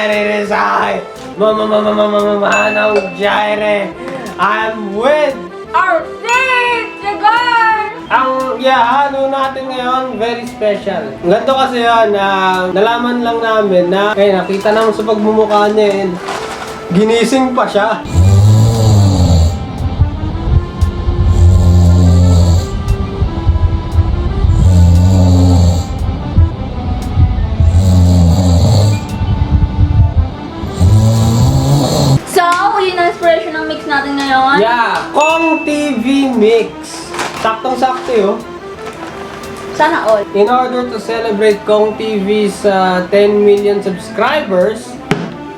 Jireh is I. Manong Jireh. I'm with our faith, Jagar! ang halo natin ngayon, very special. Ganito kasi yan, nalaman lang namin na, nakita naman sa pagmumukha niya, ginising pa siya. Inspiration ng mix natin ngayon? Yeah, Cong TV mix. Saktong-sakto yun. Sana all. In order to celebrate Cong TV's 10 million subscribers,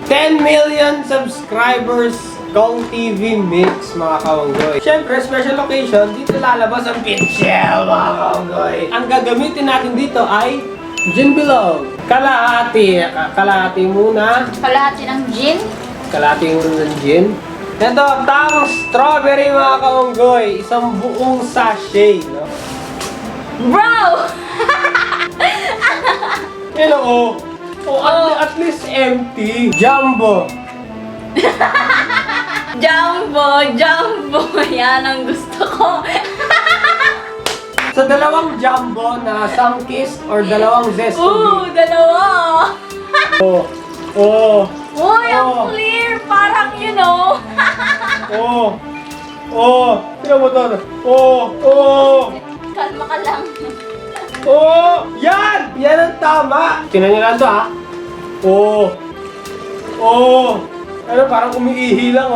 10 million subscribers Cong TV mix, mga kaunggoy. Siyempre, special occasion, dito lalabas ang pitchel, mga kaunggoy. Ang gagamitin natin dito ay gin bilog. Kalahati muna. Kalahati ng gin? Kalahati muna ng gin. Ito, tang strawberry, mga kaunggoy. Isang buong sachet, no? Bro! Hello, at least empty. Jumbo. Jumbo. Yan ang gusto ko. Sa dalawang jumbo na Sunkist or dalawang Zesto. Dalawa. Uy, Oh. ang clear. Parang, you know. Tignan mo to. Kalma ka lang. Yan! Yan ang tama. Tingnan nyo lang to, ha? Ano, parang umiihi lang,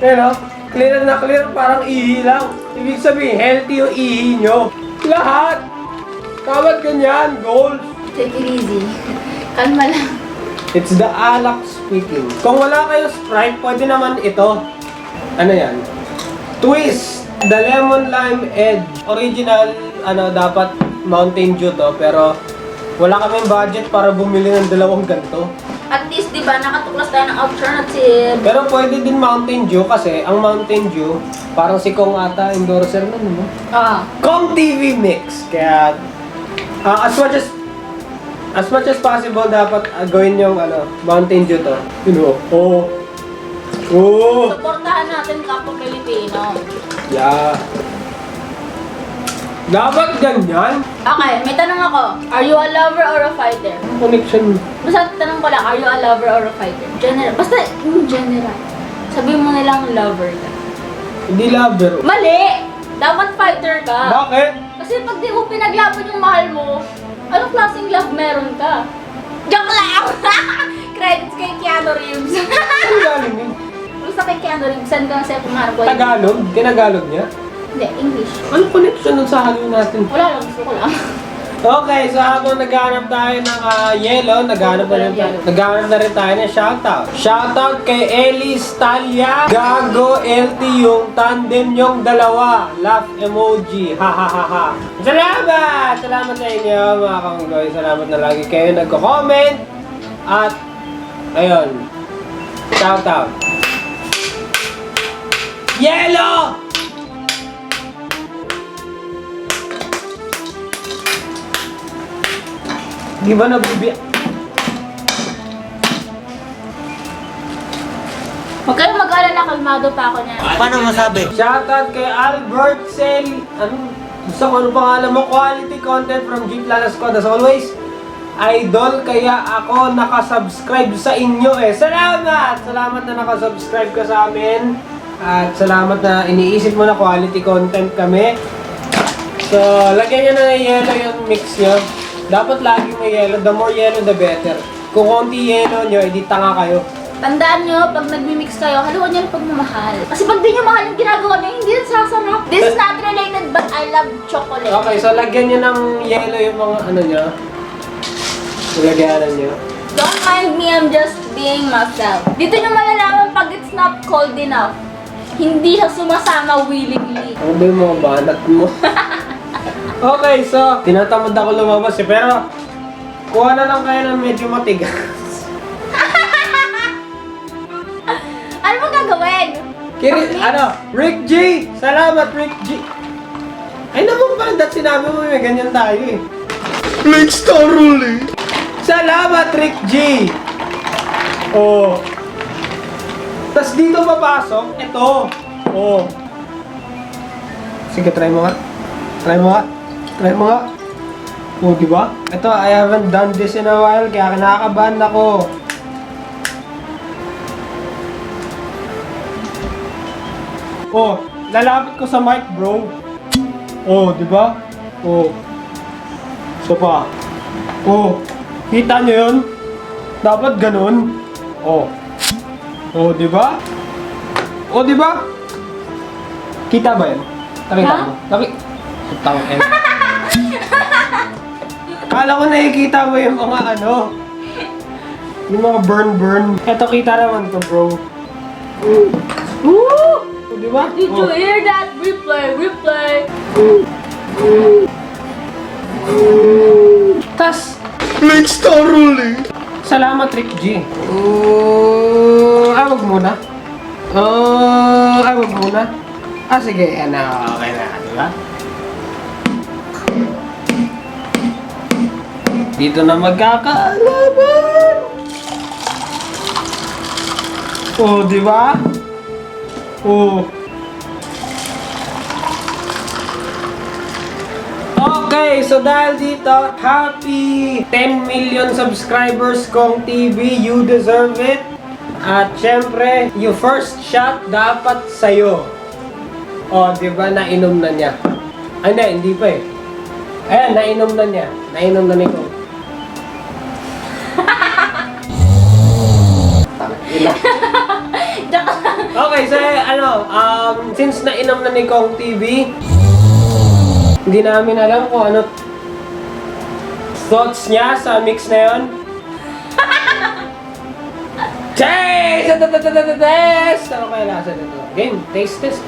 Ayan, clear na clear, parang ihi lang. Ibig sabihin, healthy yung ihi nyo. Lahat. Kamat ganyan, goals. Take it easy. Kalma lang. It's the Alak speaking. Kung wala kayo Sprite, pwede naman ito. Ano yan? Twist! The Lemon Lime Edge. Original, dapat Mountain Dew to. Pero wala kaming budget para bumili ng dalawang ganito. At least, di ba, nakatuklas tayo ng alternative. Pero pwede din Mountain Dew kasi ang Mountain Dew, parang si Kong ata, endorser na, no? Cong TV Mix. Kaya, as much as possible, dapat gawin yung Mountain Dew to. Supportahan natin kapwa Pilipino. Yeah. Dapat ganyan. Okay, may tanong ako. Are you a lover or a fighter? Connection. Basta tanong ko lang, are you a lover or a fighter? General. Basta in general. Sabihin mo nilang lover ka. Hindi lover. Mali! Dapat fighter ka. Bakit? Kasi pag di mo pinaglaban yung mahal mo, anong klaseng love meron ka? Joke lang! Credits kay Keanu Reeves. Ano galing yun? Basta kay Keanu Reeves, saan ka sa pumarap ko? Tagalog? Kinagalog niya? Hindi, English. Anong connection nun sa halo natin? Wala lang, gusto ko lang. Okay, so habang naghahanap tayo ng yellow, naghahanap na rin tayo ng shoutout. Shoutout kay Ellis Talia, Gago, LT, yung tandem yung dalawa. Laugh emoji, ha ha ha ha. Salamat! Salamat sa inyo mga kaunggoy. Salamat na lagi kayo nagko-comment. At, ayun, shoutout. Yellow! Di ba nabibiyak? Huwag kayong mag-alala, kalmado pa ako niya. Paano masabi? Shoutout kay Albert Sel. Gusto ko ano pangalan mo? Quality content from Gplanasquad as always. Idol, kaya ako nakasubscribe sa inyo Salamat! Salamat na nakasubscribe ka sa amin. At salamat na iniisip mo na quality content kami. So, lagyan nyo na ng yellow yung mix nyo. Dapat lagi may yellow. The more yellow, the better. Kung konti yellow nyo, edi tanga kayo. Tandaan nyo, pag nagmi-mix kayo, haluan nyo yung pagmamahal. Kasi pag di nyo mahal yung ginagawa nyo, hindi yun sasarap. This is not related, but I love chocolate. Okay, so lagyan nyo ng yellow yung mga nyo. Lagyan nyo. Don't mind me, I'm just being myself. Dito nyo malalaman pag it's not cold enough. Hindi siya sumasama willingly. Ano ba yung mga banat mo? Okay, so, tinatamad ako lumabas pero kuha na lang kayo ng medyo matigas. Ano mo gagawin? Rick G! Salamat, Rick G! Ay naman pala, dat sinabi mo may ganyan tayo Like star rolling. Salamat, Rick G! Oh. Tapos dito papasok, ito. Oh. Sige, try mo nga. Try mo nga. Try mo nga. Oh, diba? Ito, I haven't done this in a while, kaya kinakabahan ako. Oh, lalapit ko sa mic, bro. Oh, diba? Oh. So pa. Oh, kita nyo yun? Dapat ganun. Oh. Oh, diba? Oh, diba? Kita ba yan? Nakita mo? Tang Kala ko nakikita mo yung mga ano. Yung mga burn. Eto, kita naman to, bro. Woo! Oh, diba? Did you hear that? Replay. Tas, let's start rolling. Salamat, Rick G. Wag muna. Wag muna. Sige, okay na, diba? Dito na magkakaalaman. Oh, diba? Oh. Okay, so dahil dito, happy 10 million subscribers, Cong TV, you deserve it. At syempre, yung first shot dapat sa'yo. Oh, diba, nainom na niya. Ay, hindi pa eh. Ayan, nainom na niya. Nainom na ni Cong. Okay, so since nainom na ni Cong TV, hindi namin alam kung ano thoughts niya sa mix na yun. Taste! Taste! Ano kaya lasa nito? Game, taste test.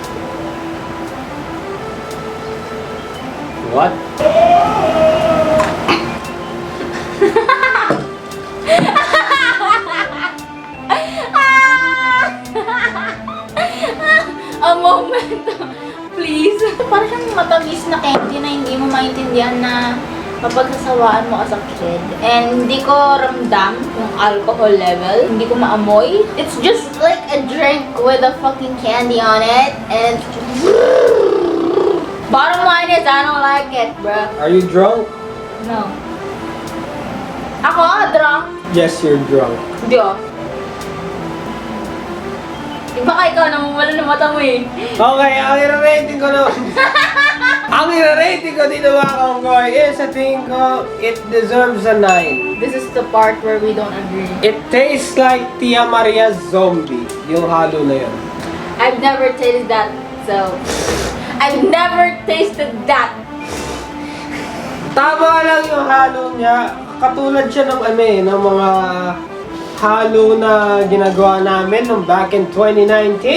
What? A moment, please. Parang siyang matamis na candy na hindi mo maintindihan na mapagsasawaan mo as a kid. And hindi ko ramdam yung alcohol level. Hindi ko maamoy. It's just like a drink with a fucking candy on it. And bottom line is, I don't like it, bro. Are you drunk? No. Ako, drunk? Yes, you're drunk. Hindi oh. Baka ikaw naman wala na mata mo eh. Okay, ang i-rating ko naman. Ang i-rating ko dito mga konggoy is, sa tingin ko, it deserves a 9. This is the part where we don't agree. It tastes like Tia Maria's zombie. Yung halo na yun. I've never tasted that, so... I've never tasted that! Tama lang yung halo niya. Katulad siya ng ng mga halo na ginagawa namin nung back in 2019.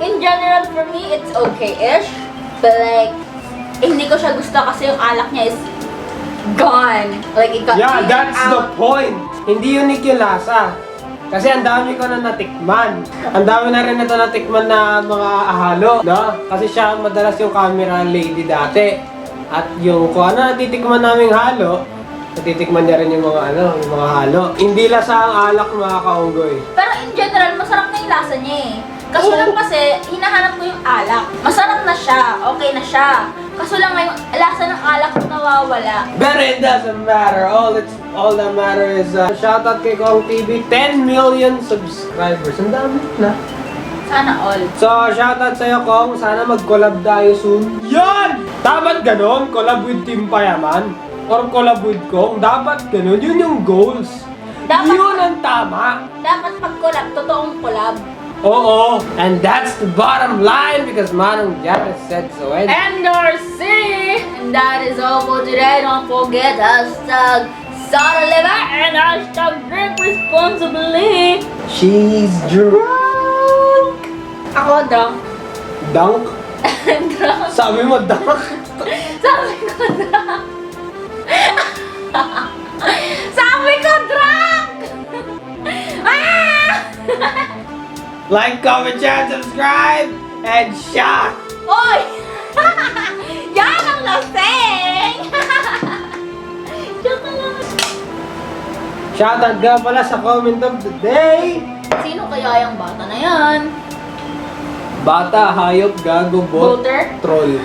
In general, for me, it's okay-ish. But like, hindi ko siya gusto kasi yung alak niya is gone. Like, it got Yeah, that's out. the point. Hindi unique yung lasa. Kasi ang dami ko na natikman. Ang dami na rin ito natikman na mga halo, no? Kasi siya madalas yung camera lady dati. At yung kung ano natitikman naming halo, natitikman niya rin yung mga yung mga halo. Hindi lasa ang alak, mga kaunggoy. Pero in general, masarap na yung lasa niya eh. Kaso lang kasi, hinahanap ko yung alak. Masarap na siya, okay na siya. Kaso lang yung lasa ng alak nawawala. But it doesn't matter. All that matter is shoutout kay Cong TV, 10 million subscribers. Ang dami na. Sana all. So, shoutout sa'yo, Cong. Sana mag-collab tayo soon. Yan! Dapat ganon, collab with Team Payaman. Or collab with Cong. Dapat ganon. Yun yung goals. Dapat- Yun ang tama. Dapat pag-collab, totoong collab. Oo. And that's the bottom line because Manong Jireh said so. NRC! And that is all for today. Don't forget hashtag #SaraLiver and hashtag drink responsibly. She's drunk. Ako drunk. Dunk? Drunk. Sabi mo dunk? Sabi ko drunk. Sabi ko drunk! Ah! Like, comment, share, subscribe, and shot! Oy! Yan ang lasing! Joke lang. Shoutout nga pala sa comment of the day. Sino kaya yung bata na yan? Bata, hayop, gago, bot, Voter? troll.